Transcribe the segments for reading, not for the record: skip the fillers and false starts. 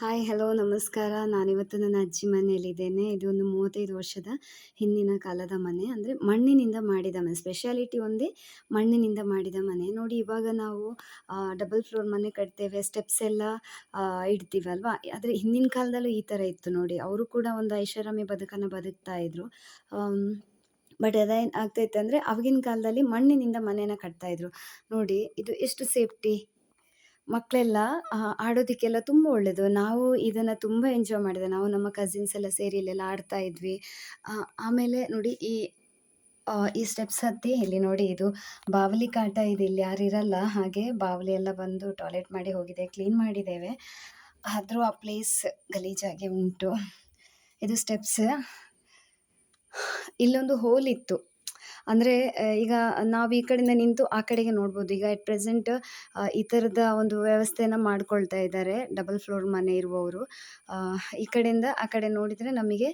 Hi, hello, ನಮಸ್ಕಾರ. ನಾನಿವತ್ತು ನನ್ನ ಅಜ್ಜಿ ಮನೆಯಲ್ಲಿದ್ದೇನೆ. ಇದು ಒಂದು 35 ವರ್ಷದ ಹಿಂದಿನ ಕಾಲದ ಮನೆ. ಅಂದರೆ ಮಣ್ಣಿನಿಂದ ಮಾಡಿದ ಮನೆ. ಸ್ಪೆಷಾಲಿಟಿ ಒಂದೇ ಮಣ್ಣಿನಿಂದ ಮಾಡಿದ ಮನೆ. ನೋಡಿ, ಇವಾಗ ನಾವು ಡಬಲ್ ಫ್ಲೋರ್ ಮನೆ ಕಟ್ತೇವೆ, ಸ್ಟೆಪ್ಸ್ ಎಲ್ಲ ಇಡ್ತೀವಲ್ವಾ? ಆದರೆ ಹಿಂದಿನ ಕಾಲದಲ್ಲೂ ಈ ಥರ ಇತ್ತು ನೋಡಿ. ಅವರು ಕೂಡ ಒಂದು ಐಷಾರಾಮಿ ಬದುಕನ್ನು ಬದುಕ್ತಾ ಇದ್ರು. ಬಟ್ ಅದೇನು ಆಗ್ತೈತೆ ಅಂದರೆ, ಆವಾಗಿನ ಕಾಲದಲ್ಲಿ ಮಣ್ಣಿನಿಂದ ಮನೇನ ಕಟ್ತಾಯಿದ್ರು. ನೋಡಿ, ಇದು ಎಷ್ಟು ಸೇಫ್ಟಿ. ಮಕ್ಕಳೆಲ್ಲ ಆಡೋದಕ್ಕೆಲ್ಲ ತುಂಬ ಒಳ್ಳೆಯದು. ನಾವು ಇದನ್ನು ತುಂಬ ಎಂಜಾಯ್ ಮಾಡಿದೆ. ನಾವು ನಮ್ಮ ಕಸಿನ್ಸ್ ಎಲ್ಲ ಸೇರಿ ಇಲ್ಲೆಲ್ಲ ಆಡ್ತಾ ಇದ್ವಿ. ಆಮೇಲೆ ನೋಡಿ, ಈ ಸ್ಟೆಪ್ಸ್ ಹತ್ತಿ ಇಲ್ಲಿ ನೋಡಿ, ಇದು ಬಾವಲಿ ಕಾಟ ಇದೆ. ಇಲ್ಲಿ ಯಾರು ಇರಲ್ಲ, ಹಾಗೆ ಬಾವಲಿ ಎಲ್ಲ ಬಂದು ಟಾಯ್ಲೆಟ್ ಮಾಡಿ ಹೋಗಿದೆ. ಕ್ಲೀನ್ ಮಾಡಿದ್ದೇವೆ, ಆದರೂ ಆ ಪ್ಲೇಸ್ ಗಲೀಜಾಗಿ ಉಂಟು. ಇದು ಸ್ಟೆಪ್ಸ್. ಇಲ್ಲೊಂದು ಹೋಲ್ ಇತ್ತು. ಅಂದರೆ ಈಗ ನಾವು ಈ ಕಡೆಯಿಂದ ನಿಂತು ಆ ಕಡೆಗೆ ನೋಡ್ಬೋದು. ಈಗ ಎಟ್ ಪ್ರೆಸೆಂಟ್ ಈ ಥರದ ಒಂದು ವ್ಯವಸ್ಥೆನ ಮಾಡ್ಕೊಳ್ತಾ ಇದ್ದಾರೆ ಡಬಲ್ ಫ್ಲೋರ್ ಮನೆ ಇರುವವರು. ಈ ಕಡೆಯಿಂದ ಆ ಕಡೆ ನೋಡಿದರೆ ನಮಗೆ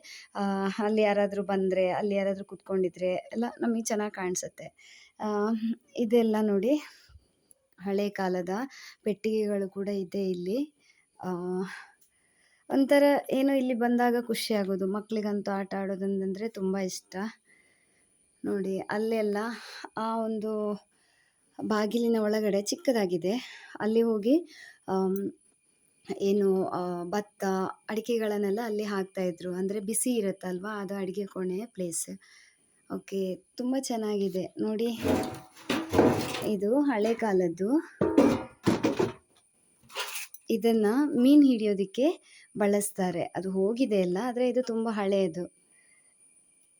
ಅಲ್ಲಿ ಯಾರಾದರೂ ಬಂದರೆ, ಅಲ್ಲಿ ಯಾರಾದರೂ ಕೂತ್ಕೊಂಡಿದ್ರೆ ಎಲ್ಲ ನಮಗೆ ಚೆನ್ನಾಗಿ ಕಾಣಿಸುತ್ತೆ. ಇದೆಲ್ಲ ನೋಡಿ, ಹಳೆ ಕಾಲದ ಪೆಟ್ಟಿಗೆಗಳು ಕೂಡ ಇದೆ ಇಲ್ಲಿ. ಒಂಥರ ಏನೋ ಇಲ್ಲಿ ಬಂದಾಗ ಖುಷಿ ಆಗೋದು. ಮಕ್ಕಳಿಗಂತೂ ಆಟ ಆಡೋದಂದರೆ ತುಂಬ ಇಷ್ಟ. ನೋಡಿ, ಅಲ್ಲೆಲ್ಲ ಆ ಒಂದು ಬಾಗಿಲಿನ ಒಳಗಡೆ ಚಿಕ್ಕದಾಗಿದೆ. ಅಲ್ಲಿ ಹೋಗಿ ಏನು ಭತ್ತ, ಅಡಿಕೆಗಳನ್ನೆಲ್ಲ ಅಲ್ಲಿ ಹಾಕ್ತಾಯಿದ್ರು. ಅಂದರೆ ಬಿಸಿ ಇರುತ್ತಲ್ವಾ, ಅದು ಅಡಿಗೆ ಕೋಣೆಯ ಪ್ಲೇಸ್. ಓಕೆ, ತುಂಬ ಚೆನ್ನಾಗಿದೆ ನೋಡಿ. ಇದು ಹಳೆ ಕಾಲದ್ದು. ಇದನ್ನು ಮೀನು ಹಿಡಿಯೋದಕ್ಕೆ ಬಳಸ್ತಾರೆ. ಅದು ಹೋಗಿದೆ ಎಲ್ಲ, ಆದರೆ ಇದು ತುಂಬ ಹಳೆಯದು.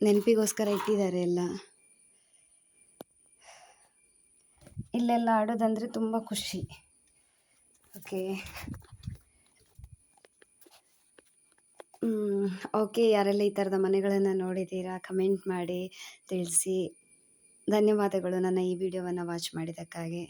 ನೆನಪಿಗೋಸ್ಕರ ಇಟ್ಟಿದ್ದಾರೆ ಎಲ್ಲ. ಇಲ್ಲೆಲ್ಲ ಆಡೋದಂದರೆ ತುಂಬ ಖುಷಿ. ಓಕೆ. ಓಕೆ, ಯಾರೆಲ್ಲ ಈ ಥರದ ಮನೆಗಳನ್ನು ನೋಡಿದ್ದೀರಾ ಕಮೆಂಟ್ ಮಾಡಿ ತಿಳಿಸಿ. ಧನ್ಯವಾದಗಳು ನನ್ನ ಈ ವಿಡಿಯೋವನ್ನು ವಾಚ್ ಮಾಡಿದ್ದಕ್ಕಾಗಿ.